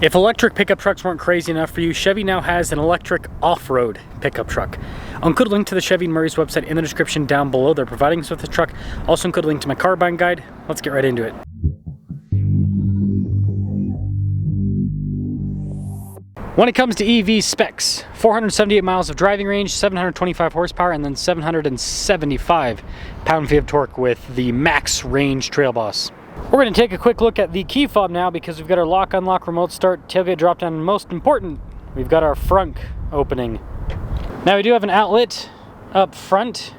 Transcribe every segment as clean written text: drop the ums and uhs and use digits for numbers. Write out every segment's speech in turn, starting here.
If electric pickup trucks weren't crazy enough for you, Chevy now has an electric off-road pickup truck. I'll include a link to the Chevy and Murray's website in the description down below. They're providing us with the truck. Also include a link to my car buying guide. Let's get right into it. When it comes to EV specs, 478 miles of driving range, 725 horsepower, and then 775 pound-feet of torque with the max range Trail Boss. We're going to take a quick look at the key fob now because we've got our lock, unlock, remote start, tailgate drop down, and most important, we've got our front opening. Now we do have an outlet up front,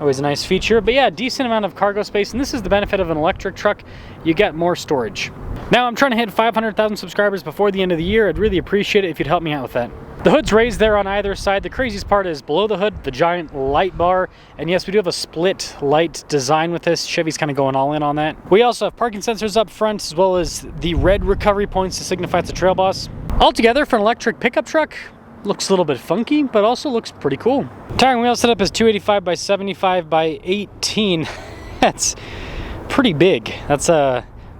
always a nice feature, but yeah, decent amount of cargo space, and this is the benefit of an electric truck, you get more storage. Now I'm trying to hit 500,000 subscribers before the end of the year. I'd really appreciate it if you'd help me out with that. The hood's raised there on either side. The craziest part is below the hood, the giant light bar. And yes, we do have a split light design with this. Chevy's kind of going all in on that. We also have parking sensors up front, as well as the red recovery points to signify it's a Trail Boss. Altogether, for an electric pickup truck, looks a little bit funky, but also looks pretty cool. Tire and wheel setup is 285 by 75 by 18. That's pretty big. That's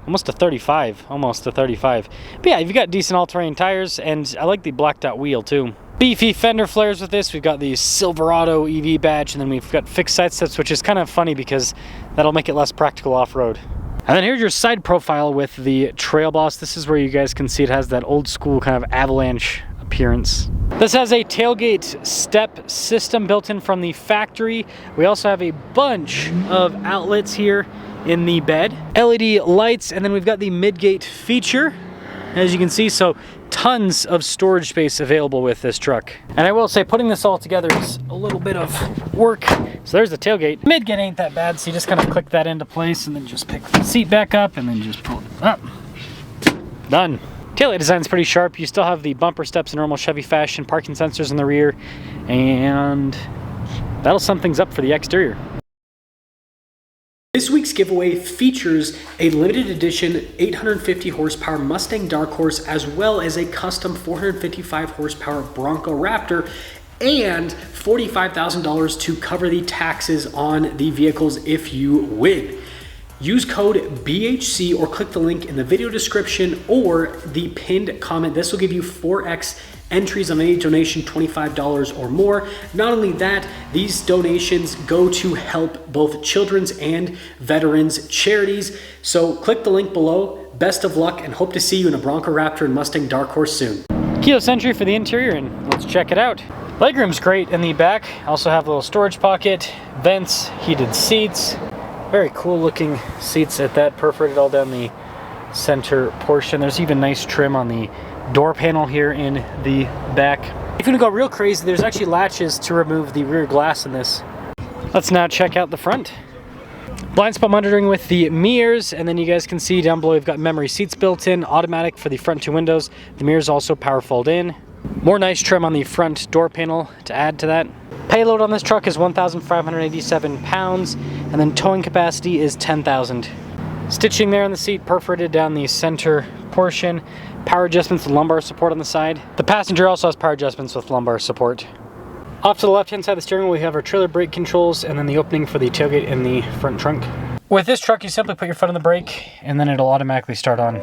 almost a 35, almost a 35. But yeah, you've got decent all-terrain tires, and I like the blacked out wheel too. Beefy fender flares with this. We've got the Silverado EV badge, and then we've got fixed side steps, which is kind of funny because that'll make it less practical off-road. And then here's your side profile with the Trail Boss. This is where you guys can see it has that old school kind of avalanche appearance. This has a tailgate step system built in from the factory. We also have a bunch of outlets here in the bed, LED lights, and then we've got the midgate feature, as you can see, so tons of storage space available with this truck. And I will say, putting this all together is a little bit of work. So there's the tailgate. Midgate ain't that bad, so you just kind of click that into place and then just pick the seat back up and then just pull it up. Done. Tailgate design's pretty sharp. You still have the bumper steps in normal Chevy fashion, parking sensors in the rear, and that'll sum things up for the exterior. This week's giveaway features a limited edition 850 horsepower Mustang Dark Horse, as well as a custom 455 horsepower Bronco Raptor, and $45,000 to cover the taxes on the vehicles if you win. Use code BHC or click the link in the video description or the pinned comment. This will give you 4x entries on any donation, $25 or more. Not only that, these donations go to help both children's and veterans charities. So click the link below. Best of luck, and hope to see you in a Bronco Raptor and Mustang Dark Horse soon. Keyless entry for the interior, and let's check it out. Legroom's great in the back. Also have a little storage pocket, vents, heated seats. Very cool looking seats at that, perforated all down the center portion. There's even nice trim on the door panel here in the back. If you want to go real crazy, there's actually latches to remove the rear glass in this. Let's now check out the front. Blind spot monitoring with the mirrors, and then you guys can see down below we've got memory seats built in, automatic for the front two windows. The mirrors also power fold in. More nice trim on the front door panel to add to that. Payload on this truck is 1,587 pounds, and then towing capacity is 10,000. Stitching there on the seat, perforated down the center portion. Power adjustments with lumbar support on the side. The passenger also has power adjustments with lumbar support. Off to the left-hand side of the steering wheel, we have our trailer brake controls, and then the opening for the tailgate in the front trunk. With this truck, you simply put your foot on the brake, and then it'll automatically start on.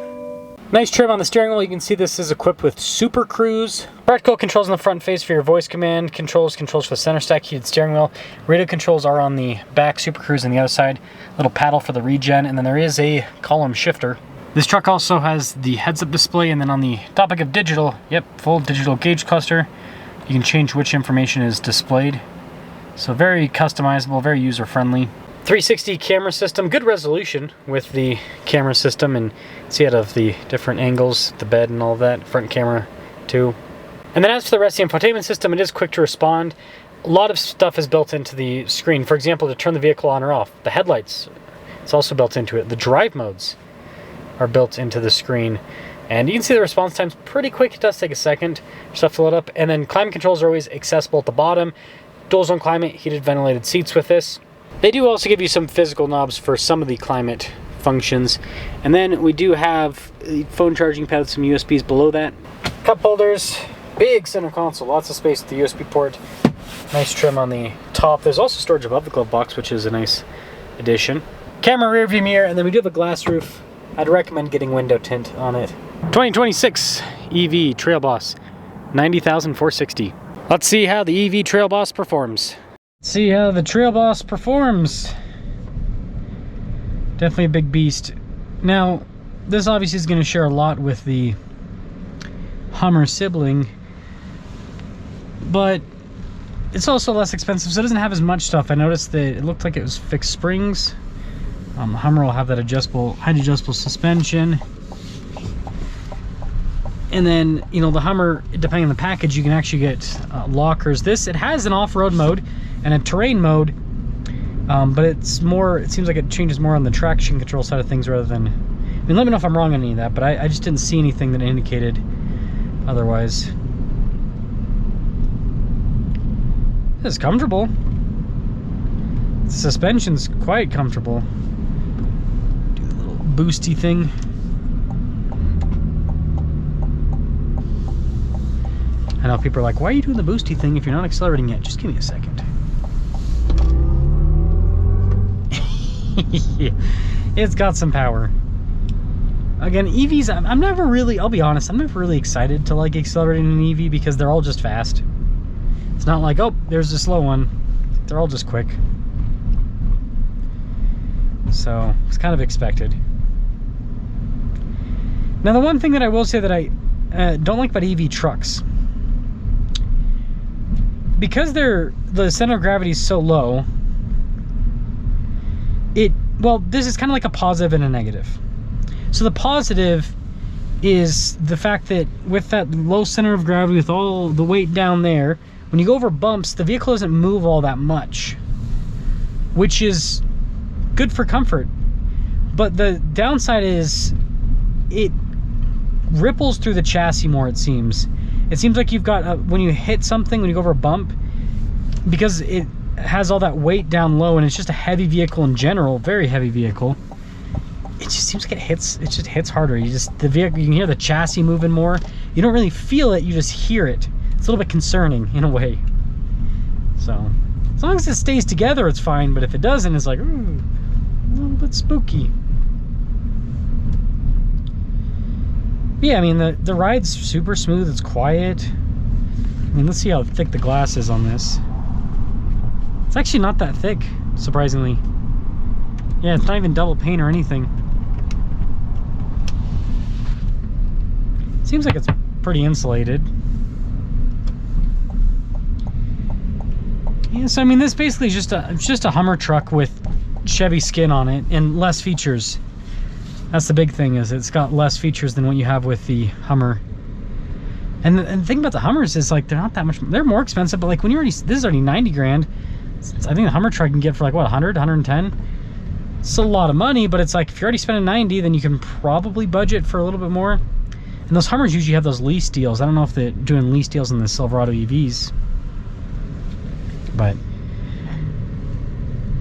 Nice trim on the steering wheel. You can see this is equipped with Super Cruise. Practical controls on the front face for your voice command. Controls for the center stack heated steering wheel. Radio controls are on the back, Super Cruise on the other side. Little paddle for the regen, and then there is a column shifter. This truck also has the heads-up display, and then on the topic of digital, full digital gauge cluster. You can change which information is displayed. So very customizable, very user-friendly. 360 camera system, good resolution with the camera system, and see out of the different angles, the bed and all of that, front camera too. And then as for the rest of the infotainment system, it is quick to respond. A lot of stuff is built into the screen. For example, to turn the vehicle on or off. The headlights, it's also built into it. The drive modes are built into the screen. And you can see the response time's pretty quick. It does take a second for stuff to load up. And then climate controls are always accessible at the bottom. Dual zone climate, heated ventilated seats with this. They do also give you some physical knobs for some of the climate functions. And then we do have the phone charging pad with some USBs below that. Cup holders, big center console, lots of space with the USB port. Nice trim on the top. There's also storage above the glove box, which is a nice addition. Camera rear view mirror, and then we do have a glass roof. I'd recommend getting window tint on it. 2026 EV Trail Boss, 90,460. Let's see how the EV Trail Boss performs. See how the Trail Boss performs. Definitely a big beast. Now, this obviously is going to share a lot with the Hummer sibling, but it's also less expensive, so it doesn't have as much stuff. I noticed that it looked like it was fixed springs. The Hummer will have that height adjustable suspension. And then, you know, the Hummer, depending on the package, you can actually get lockers. It has an off-road mode and a terrain mode, but it seems like it changes more on the traction control side of things rather than, I mean, let me know if I'm wrong on any of that, but I just didn't see anything that indicated otherwise. It's comfortable. The suspension's quite comfortable. Do the little boosty thing. I know people are like, why are you doing the boosty thing if you're not accelerating yet? Just give me a second. Yeah, it's got some power. Again, EVs, I'm never really, I'll be honest, I'm never really excited to like accelerating an EV because they're all just fast. It's not like, oh, there's a slow one. They're all just quick. So, it's kind of expected. Now, the one thing that I will say that I don't like about EV trucks, because the center of gravity is so low, well, this is kind of like a positive and a negative. So the positive is the fact that with that low center of gravity, with all the weight down there, when you go over bumps, the vehicle doesn't move all that much, which is good for comfort. But the downside is it ripples through the chassis more, it seems. It seems like you've got, when you hit something, when you go over a bump, because it has all that weight down low and it's just a heavy vehicle in general, very heavy vehicle, it just seems like it just hits harder. The vehicle, you can hear the chassis moving more. You don't really feel it, you just hear it. It's a little bit concerning in a way. So, as long as it stays together, it's fine, but if it doesn't, it's like, ooh, a little bit spooky. Yeah, I mean, the ride's super smooth, it's quiet. I mean, let's see how thick the glass is on this. It's actually not that thick, surprisingly. Yeah, it's not even double pane or anything. Seems like it's pretty insulated. Yeah, so I mean, this basically is just a Hummer truck with Chevy skin on it and less features. That's the big thing, is it's got less features than what you have with the Hummer. And the thing about the Hummers is, like, they're not that much, they're more expensive, but like when you're this is already 90 grand. I think the Hummer truck can get for like, what, 100, 110? It's a lot of money, but it's like, if you're already spending 90, then you can probably budget for a little bit more. And those Hummers usually have those lease deals. I don't know if they're doing lease deals in the Silverado EVs. But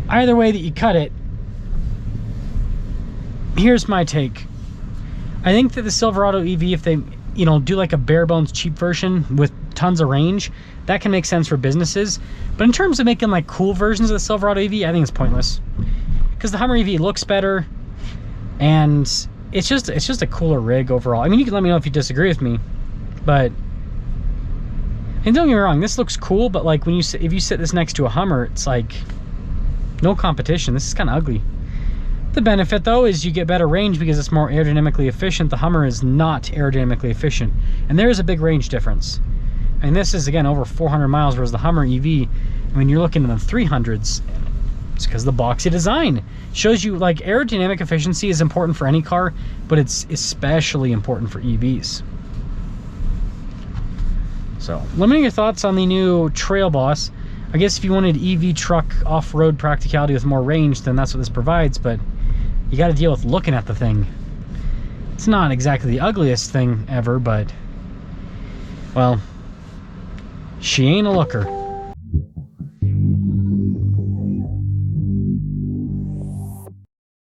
either way that you cut it, here's my take. I think that the Silverado EV, if they, you know, do like a bare bones cheap version with tons of range, that can make sense for businesses. But in terms of making like cool versions of the Silverado EV, I think it's pointless. Because the Hummer EV looks better, and it's just a cooler rig overall. I mean, you can let me know if you disagree with me, but, and don't get me wrong, this looks cool, but like when if you sit this next to a Hummer, it's like no competition. This is kind of ugly. The benefit though is you get better range because it's more aerodynamically efficient. The Hummer is not aerodynamically efficient, and there is a big range difference. And this is, again, over 400 miles, whereas the Hummer EV, I mean, you're looking in the 300s. It's because the boxy design shows you, like, aerodynamic efficiency is important for any car, but it's especially important for EVs. So, let me know your thoughts on the new Trail Boss. I guess if you wanted EV truck off-road practicality with more range, then that's what this provides, but you got to deal with looking at the thing. It's not exactly the ugliest thing ever, but, well, she ain't a looker.